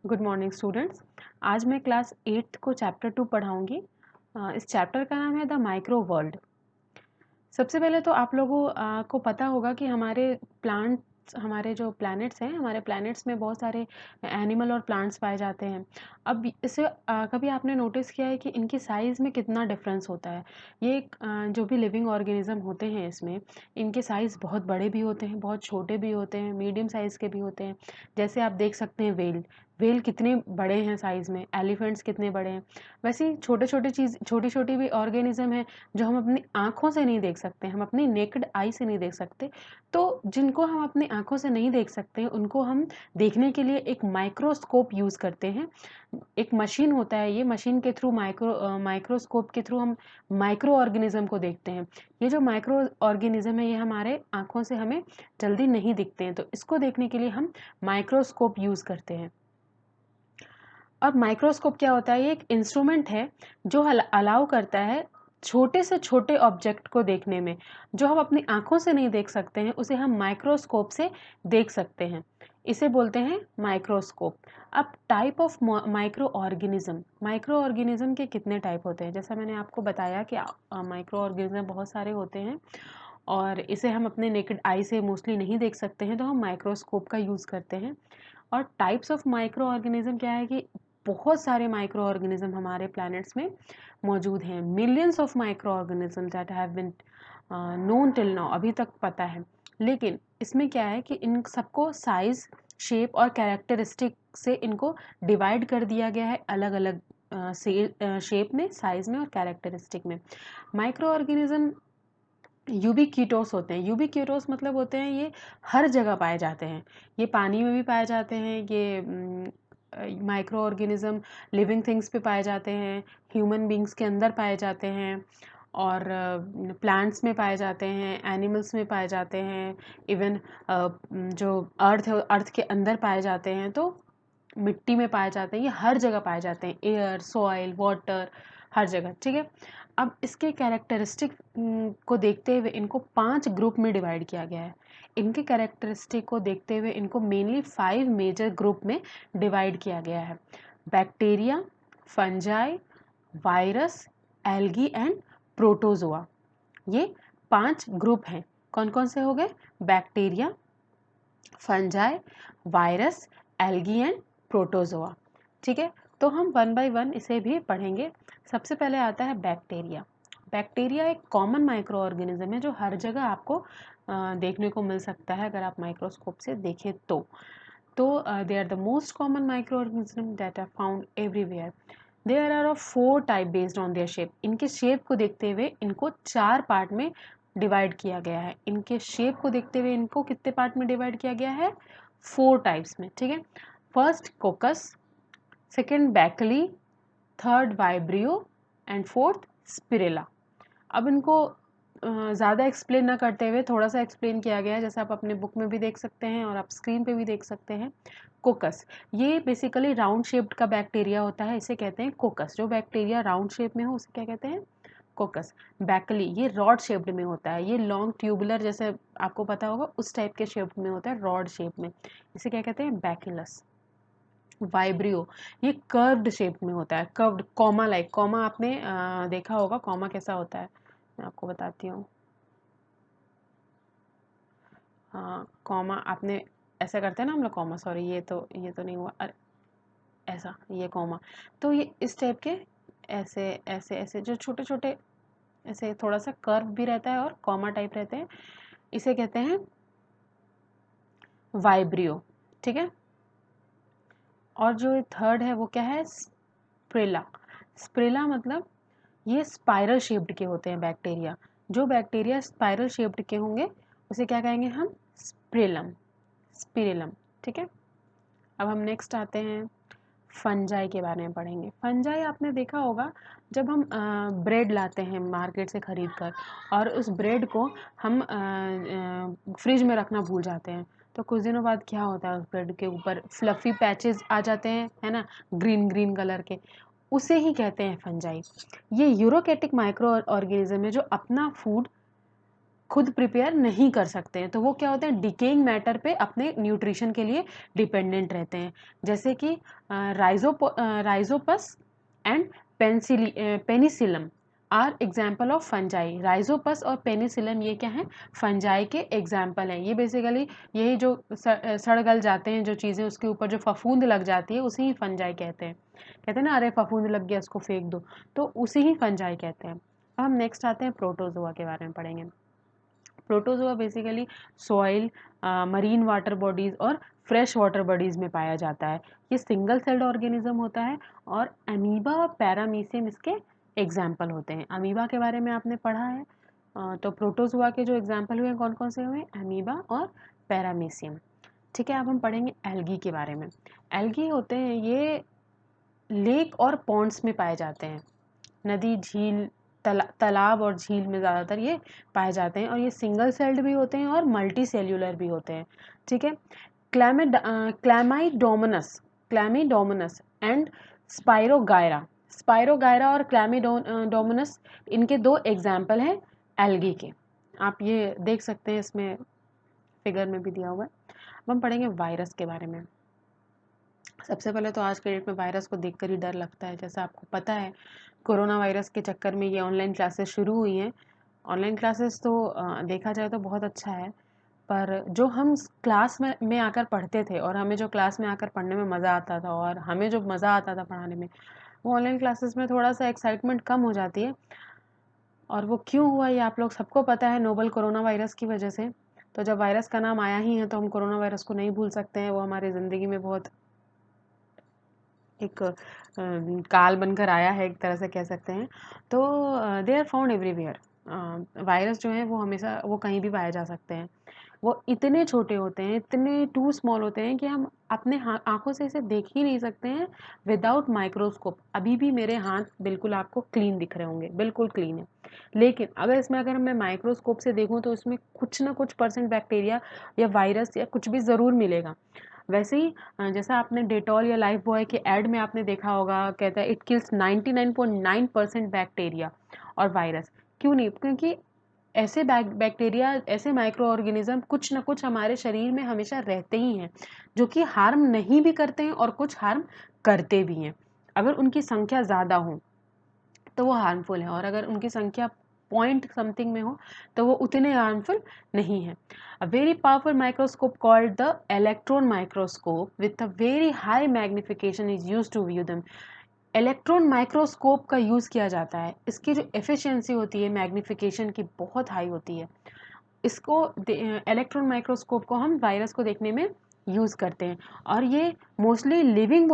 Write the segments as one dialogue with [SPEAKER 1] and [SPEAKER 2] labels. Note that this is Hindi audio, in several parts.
[SPEAKER 1] Good morning students. आज मैं क्लास 8th को चैप्टर 2 पढ़ाऊंगी। इस चैप्टर का नाम है द माइक्रो वर्ल्ड। सबसे पहले तो आप लोगों को पता होगा कि हमारे जो प्लैनेट्स हैं, हमारे प्लैनेट्स में बहुत सारे एनिमल और प्लांट्स पाए जाते हैं। अब इसे कभी आपने नोटिस किया है कि इनकी साइज़ में कितना डिफरेंस होता है। ये जो भी लिविंग ऑर्गेनिज्म होते हैं इसमें, इनके साइज़ बहुत बड़े भी होते हैं, बहुत छोटे भी होते हैं, मीडियम साइज़ के भी होते हैं। जैसे आप देख सकते हैं वेल वेल कितने बड़े हैं साइज़ में, एलिफेंट्स कितने बड़े हैं। वैसे ही छोटी छोटी भी ऑर्गेनिज्म है जो हम अपनी आँखों से नहीं देख सकते, हम अपनी नेकेड आई से नहीं देख सकते। तो जिनको हम अपनी आँखों से नहीं देख सकते, उनको हम देखने के लिए एक माइक्रोस्कोप यूज़ करते हैं। एक मशीन होता है, ये मशीन के थ्रू माइक्रोस्कोप के थ्रू हम माइक्रो ऑर्गेनिज्म को देखते हैं। ये जो माइक्रो ऑर्गेनिज्म है, ये हमारे आँखों से हमें जल्दी नहीं दिखते हैं, तो इसको देखने के लिए हम माइक्रोस्कोप यूज़ करते हैं। अब माइक्रोस्कोप क्या होता है? ये एक इंस्ट्रूमेंट है जो अलाउ करता है छोटे से छोटे ऑब्जेक्ट को देखने में। जो हम अपनी आंखों से नहीं देख सकते हैं, उसे हम माइक्रोस्कोप से देख सकते हैं। इसे बोलते हैं माइक्रोस्कोप। अब टाइप ऑफ माइक्रो ऑर्गेनिज्म के कितने टाइप होते हैं? जैसा मैंने आपको बताया कि माइक्रो ऑर्गेनिज्म बहुत सारे होते हैं और इसे हम अपने नेकेड आई से मोस्टली नहीं देख सकते हैं, तो हम माइक्रोस्कोप का यूज़ करते हैं। और टाइप्स ऑफ माइक्रो ऑर्गेनिज्म क्या है कि बहुत सारे माइक्रो ऑर्गेनिज्म हमारे प्लैनेट्स में मौजूद हैं। Millions of micro organism that have been known till now, अभी तक पता है। लेकिन इसमें क्या है कि इन सबको साइज, शेप और कैरेक्टरिस्टिक से इनको डिवाइड कर दिया गया है, अलग अलग शेप में, साइज में और कैरेक्टरिस्टिक में। माइक्रो ऑर्गेनिज्म यूबिक्यूटोस होते हैं। यूबिक्यूटोस मतलब होते हैं ये हर जगह पाए जाते हैं। ये पानी में भी पाए जाते हैं, ये माइक्रो ऑर्गेनिज्म लिविंग थिंग्स पे पाए जाते हैं, ह्यूमन बींग्स के अंदर पाए जाते हैं और प्लांट्स में पाए जाते हैं, एनिमल्स में पाए जाते हैं, इवन जो अर्थ है अर्थ के अंदर पाए जाते हैं, तो मिट्टी में पाए जाते हैं। ये हर जगह पाए जाते हैं, एयर, सॉइल, वाटर, हर जगह। ठीक है। अब इसके कैरेक्टरिस्टिक को देखते हुए इनको 5 ग्रुप में डिवाइड किया गया है। इनके कैरेक्टरिस्टिक को देखते हुए इनको मेनली 5 मेजर ग्रुप में डिवाइड किया गया है। Bacteria, fungi, virus, algae and protozoa. ये 5 ग्रुप हैं। कौन कौन से हो गए? Bacteria, fungi, virus, algae and protozoa. ठीक है। तो हम वन बाय वन इसे भी पढ़ेंगे। सबसे पहले आता है बैक्टीरिया। बैक्टीरिया एक कॉमन माइक्रो ऑर्गेनिज्म है जो हर जगह आपको देखने को मिल सकता है अगर आप माइक्रोस्कोप से देखें तो they are the most common micro organism that are found everywhere. There are of 4 type based on their shape. इनके शेप को देखते हुए इनको 4 पार्ट में डिवाइड किया गया है। इनके शेप को देखते हुए इनको कितने पार्ट में डिवाइड किया गया है? 4 टाइप्स में। ठीक है। First coccus, second bacilli, third vibrio and fourth spirilla. अब इनको ज़्यादा एक्सप्लेन ना करते हुए थोड़ा सा एक्सप्लेन किया गया है, जैसे आप अपने बुक में भी देख सकते हैं और आप स्क्रीन पे भी देख सकते हैं। कोकस, ये बेसिकली राउंड शेप्ड का बैक्टीरिया होता है, इसे कहते हैं कोकस। जो बैक्टीरिया राउंड शेप में हो उसे क्या कहते हैं? कोकस। बैकली, ये रॉड शेप्ड में होता है, ये लॉन्ग ट्यूबुलर, जैसे आपको पता होगा उस टाइप के शेप में होता है, रॉड शेप में। इसे क्या कहते हैं? बैकिलस। वाइब्रियो, ये कर्व्ड शेप में होता है, कर्व्ड, कॉमा लाइक। कॉमा आपने देखा होगा, कॉमा कैसा होता है, मैं आपको बताती हूँ। हाँ, कॉमा आपने ऐसा करते हैं ना हम लोग, कॉमा, सॉरी ये तो नहीं हुआ, अरे ऐसा, ये कॉमा। तो ये इस टाइप के, ऐसे ऐसे ऐसे जो छोटे छोटे, ऐसे थोड़ा सा कर्व भी रहता है और कॉमा टाइप रहते हैं, इसे कहते हैं वाइब्रियो। ठीक है। और जो थर्ड है वो क्या है? स्प्रेला। स्प्रेला मतलब ये स्पाइरल शेप्ड के होते हैं बैक्टीरिया। जो बैक्टीरिया स्पाइरल शेप्ड के होंगे उसे क्या कहेंगे हम? स्प्रेलम, स्पिरेलम। ठीक है। अब हम नेक्स्ट आते हैं, फंजाई के बारे में पढ़ेंगे। फंजाई आपने देखा होगा, जब हम ब्रेड लाते हैं मार्केट से खरीद कर और उस ब्रेड को हम फ्रिज में रखना भूल जाते हैं, तो कुछ दिनों बाद क्या होता है? उस ब्रेड के ऊपर फ्लफी पैचेस आ जाते हैं, है ना, ग्रीन ग्रीन कलर के। उसे ही कहते हैं फंजाई। ये यूरोकेटिक माइक्रो ऑर्गेनिज्म है जो अपना फूड खुद प्रिपेयर नहीं कर सकते हैं, तो वो क्या होते हैं, डिकेइंग मैटर पे अपने न्यूट्रिशन के लिए डिपेंडेंट रहते हैं। जैसे कि Rhizopus and Penicillium are example of fungi. Rhizopus और पेनिसिलम ये क्या है, फंजाई के एग्जाम्पल हैं। ये बेसिकली यही जो सड़ गल जाते हैं जो चीज़ें, उसके ऊपर जो फफूंद लग जाती है उसी ही फंजाई कहते हैं। कहते हैं ना, अरे फफूंद लग गया इसको फेंक दो, तो उसी ही फंजाई कहते हैं। अब हम नेक्स्ट आते हैं, प्रोटोजोआ के बारे में पढ़ेंगे। Protozoa basically soil, marine water bodies और फ्रेश वाटर बॉडीज में पाया जाता है। ये सिंगल सेल्ड ऑर्गेनिज्म होता है और अमीबा और पैरामीशियम इसके एग्जाम्पल होते हैं। अमीबा के बारे में आपने पढ़ा है, तो प्रोटोजोआ के जो एग्जाम्पल हुए कौन कौन से हुए, अमीबा और पैरामीशियम। ठीक है, अब हम पढ़ेंगे एल्गी के बारे में। एल्गी होते हैं ये लेक और पॉन्ड्स में पाए जाते हैं, नदी, झील, तालाब और झील में ज़्यादातर ये पाए जाते हैं, और ये सिंगल सेल्ड भी होते हैं और मल्टी सेल्यूलर भी होते हैं। ठीक है, क्लैमिडोमोनस एंड स्पाइरोगायरा और क्लैमिडोमोनस, इनके दो एग्जाम्पल हैं एल्गी के। आप ये देख सकते हैं, इसमें फिगर में भी दिया हुआ है। अब हम पढ़ेंगे वायरस के बारे में। सबसे पहले तो आज के डेट में वायरस को देखकर ही डर लगता है। जैसा आपको पता है, कोरोना वायरस के चक्कर में ये ऑनलाइन क्लासेस शुरू हुई हैं। ऑनलाइन क्लासेस तो देखा जाए तो बहुत अच्छा है, पर जो हम क्लास में आकर पढ़ते थे और हमें जो क्लास में आकर पढ़ने में मज़ा आता था और हमें जो मज़ा आता था पढ़ाने में, वो ऑनलाइन क्लासेस में थोड़ा सा एक्साइटमेंट कम हो जाती है। और वो क्यों हुआ ये आप लोग सबको पता है, नोबल कोरोना वायरस की वजह से। तो जब वायरस का नाम आया ही है तो हम कोरोना वायरस को नहीं भूल सकते हैं। वो हमारी ज़िंदगी में बहुत एक काल बनकर आया है, एक तरह से कह सकते हैं। तो they are found everywhere. Virus जो है वो हमेशा, वो कहीं भी पाए जा सकते हैं। वो इतने छोटे होते हैं, इतने टू स्मॉल होते हैं कि हम अपने आंखों से इसे देख ही नहीं सकते हैं विदाउट माइक्रोस्कोप। अभी भी मेरे हाथ बिल्कुल आपको क्लीन दिख रहे होंगे, बिल्कुल क्लीन है, लेकिन अगर मैं माइक्रोस्कोप से देखूं तो इसमें कुछ ना कुछ % बैक्टीरिया या वायरस या कुछ भी ज़रूर मिलेगा। वैसे ही जैसा आपने डेटॉल या लाइफ बॉय के ऐड में आपने देखा होगा, कहता है इट किल्स 99.9% बैक्टीरिया और वायरस। क्यों नहीं, क्योंकि ऐसे बैक्टीरिया, ऐसे माइक्रो ऑर्गेनिज्म कुछ ना कुछ हमारे शरीर में हमेशा रहते ही हैं, जो कि हार्म नहीं भी करते हैं और कुछ हार्म करते भी हैं। अगर उनकी संख्या ज़्यादा हो तो वो हार्मफुल है, और अगर उनकी संख्या पॉइंट समथिंग में हो तो वो उतने हार्मफुल नहीं है। A very powerful microscope called the electron microscope with a very high magnification is used to view them. Electron microscope का यूज़ किया जाता है। इसकी जो एफिशिएंसी होती है मैग्निफिकेशन की, बहुत हाई होती है। इसको इलेक्ट्रॉन माइक्रोस्कोप को हम वायरस को देखने में यूज़ करते हैं, और ये मोस्टली लिविंग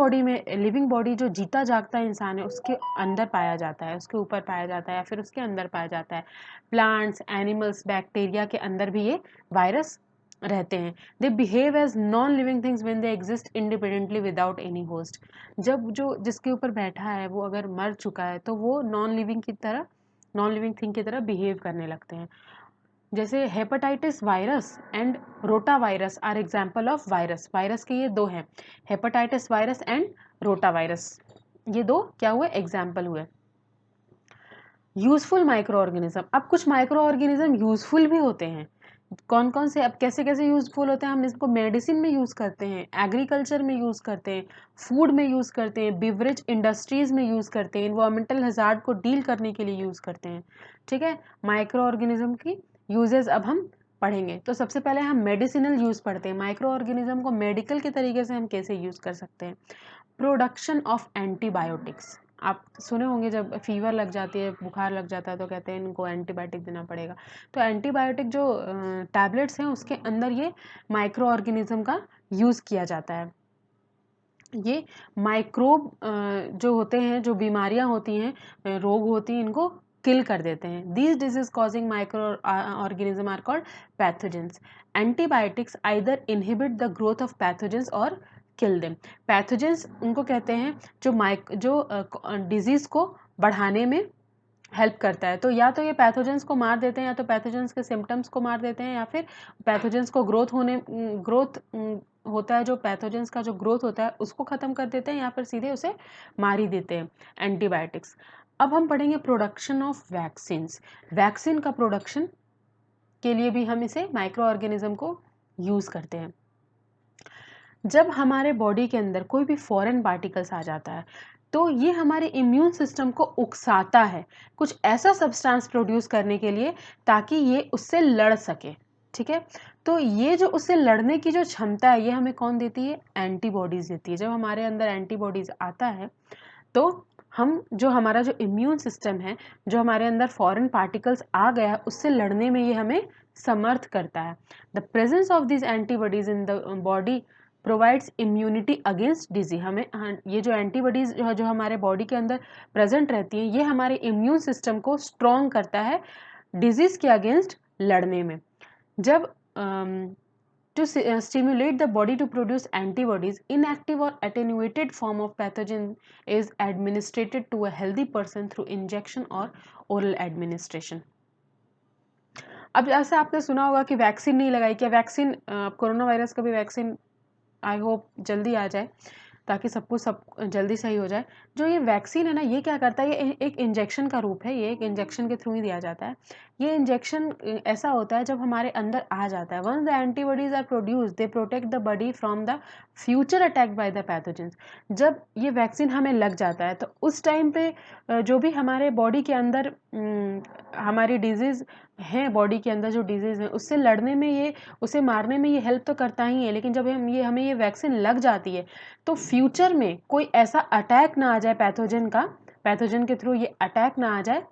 [SPEAKER 1] बॉडी जो जीता जागता इंसान है उसके अंदर पाया जाता है, उसके ऊपर पाया जाता है या फिर उसके अंदर पाया जाता है। प्लांट्स, एनिमल्स, बैक्टीरिया के अंदर भी ये वायरस रहते हैं। They behave as non living things when they exist independently without any host. जब जो जिसके ऊपर बैठा है वो अगर मर चुका है तो वो नॉन लिविंग थिंग की तरह बिहेव करने लगते हैं। जैसे hepatitis virus and rota virus are example of virus. Virus के ये दो हैं, hepatitis virus and rota virus. ये दो क्या हुए, एग्जाम्पल हुए। Useful micro organism. अब कुछ माइक्रो ऑर्गेनिज्म यूजफुल भी होते हैं। कौन कौन से, अब कैसे कैसे यूजफुल होते हैं, हम इसको मेडिसिन में यूज़ करते हैं, एग्रीकल्चर में यूज़ करते हैं, फूड में यूज़ करते हैं, बिवरेज इंडस्ट्रीज में यूज़ करते हैं, इन्वायरमेंटल हजार्ड को डील करने के लिए यूज़ करते हैं। ठीक है, माइक्रो ऑर्गेनिज्म की यूजेस अब हम पढ़ेंगे। तो सबसे पहले हम मेडिसिनल यूज़ पढ़ते हैं। माइक्रो ऑर्गेनिज्म को मेडिकल के तरीके से हम कैसे यूज़ कर सकते हैं। Production of antibiotics. आप सुने होंगे जब फीवर लग जाती है, बुखार लग जाता है तो कहते हैं इनको एंटीबायोटिक देना पड़ेगा। तो एंटीबायोटिक जो टैबलेट्स हैं उसके अंदर ये माइक्रो ऑर्गेनिज्म का यूज़ किया जाता है। ये माइक्रोब जो होते हैं, जो बीमारियां होती हैं, रोग होती हैं, इनको किल कर देते हैं। These disease causing micro organism are called pathogens. Antibiotics either inhibit the growth of pathogens और किल देम। पैथोजेंस उनको कहते हैं जो डिजीज को बढ़ाने में हेल्प करता है। तो या तो ये पैथोजेंस को मार देते हैं, या तो पैथोजेंस के सिम्टम्स को मार देते हैं, या फिर पैथोजेंस को ग्रोथ होता है, जो पैथोजेंस का जो ग्रोथ होता है उसको ख़त्म कर देते हैं, या फिर सीधे उसे मार ही देते हैं एंटीबायोटिक्स। अब हम पढ़ेंगे प्रोडक्शन ऑफ वैक्सीन्स। वैक्सीन का प्रोडक्शन के लिए भी हम इसे माइक्रो ऑर्गेनिज्म को यूज़ करते हैं। जब हमारे बॉडी के अंदर कोई भी फॉरेन पार्टिकल्स आ जाता है तो ये हमारे इम्यून सिस्टम को उकसाता है कुछ ऐसा सब्सटेंस प्रोड्यूस करने के लिए ताकि ये उससे लड़ सके। ठीक है, तो ये जो उससे लड़ने की जो क्षमता है ये हमें कौन देती है? एंटीबॉडीज देती है। जब हमारे अंदर एंटीबॉडीज आता है तो हम जो हमारा जो इम्यून सिस्टम है, जो हमारे अंदर फॉरेन पार्टिकल्स आ गया है उससे लड़ने में ये हमें समर्थ करता है। The presence of this antibodies in the body provides immunity against disease. हमें ये जो एंटीबॉडीज जो हमारे बॉडी के अंदर प्रेजेंट रहती हैं ये हमारे इम्यून सिस्टम को स्ट्रॉन्ग करता है डिजीज के अगेंस्ट लड़ने में। जब to stimulate the body to produce antibodies, inactive or attenuated form of pathogen is administered to a healthy person through injection or oral administration. अब जैसे आपने सुना होगा कि वैक्सीन नहीं लगाई, क्या वैक्सीन कोरोना वायरस का भी वैक्सीन आई होप जल्दी आ जाए ताकि सब कुछ सब जल्दी सही हो जाए। जो ये वैक्सीन है ना ये क्या करता है, ये एक इंजेक्शन का रूप है, ये एक इंजेक्शन के थ्रू ही दिया जाता है। ये इंजेक्शन ऐसा होता है जब हमारे अंदर आ जाता है, once the antibodies are produce they protect the body from the future attack by the pathogens. जब ये वैक्सीन हमें लग जाता है तो उस टाइम पे जो भी हमारे बॉडी के अंदर हमारी डिजीज़ हैं, बॉडी के अंदर जो डिजीज़ है उससे लड़ने में ये, उसे मारने में ये हेल्प तो करता ही है, लेकिन जब हमें ये वैक्सीन लग जाती है तो फ्यूचर में कोई ऐसा अटैक ना आ जाए पैथोजन के थ्रू ये अटैक ना आ जाए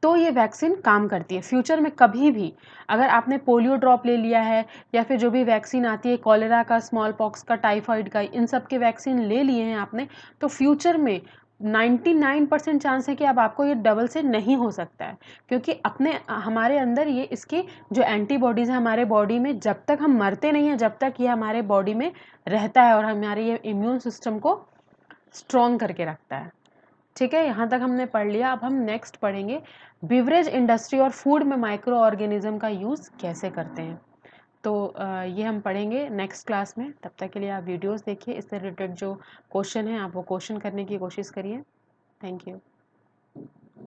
[SPEAKER 1] तो ये वैक्सीन काम करती है। फ्यूचर में कभी भी अगर आपने पोलियो ड्रॉप ले लिया है या फिर जो भी वैक्सीन आती है कॉलेरा का, स्मॉल पॉक्स का, टाइफाइड का, इन सब के वैक्सीन ले लिए हैं आपने तो फ्यूचर में 99% चांस है कि अब आपको ये डबल से नहीं हो सकता है, क्योंकि हमारे अंदर ये इसकी जो एंटीबॉडीज़ है हमारे बॉडी में, जब तक हम मरते नहीं हैं जब तक ये हमारे बॉडी में रहता है और हमारे ये इम्यून सिस्टम को स्ट्रॉन्ग करके रखता है। ठीक है, यहाँ तक हमने पढ़ लिया। अब हम नेक्स्ट पढ़ेंगे बिवरेज इंडस्ट्री और फूड में माइक्रो ऑर्गेनिज्म का यूज़ कैसे करते हैं। तो ये हम पढ़ेंगे नेक्स्ट क्लास में। तब तक के लिए आप वीडियोस देखिए, इससे रिलेटेड जो क्वेश्चन है आप वो क्वेश्चन करने की कोशिश करिए। Thank you.